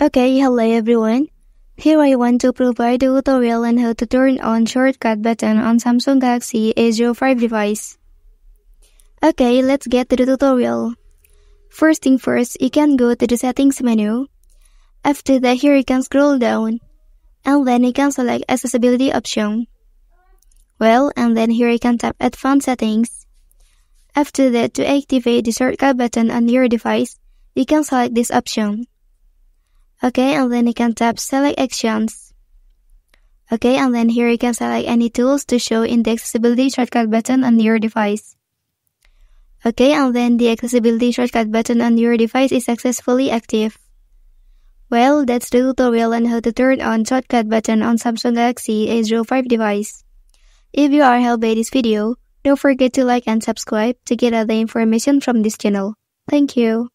Okay, hello everyone. Here I want to provide a tutorial on how to turn on shortcut button on Samsung Galaxy A05 device. Okay, let's get to the tutorial. First thing first, you can go to the settings menu. After that, here you can scroll down. And then you can select accessibility option. And then here you can tap advanced settings. After that, to activate the shortcut button on your device, you can select this option. Okay, and then you can tap select actions. Okay, and then here you can select any tools to show in the accessibility shortcut button on your device. Okay, and then the accessibility shortcut button on your device is successfully active. Well, that's the tutorial on how to turn on shortcut button on Samsung Galaxy A05 device. If you are helped by this video, don't forget to like and subscribe to get other information from this channel. Thank you.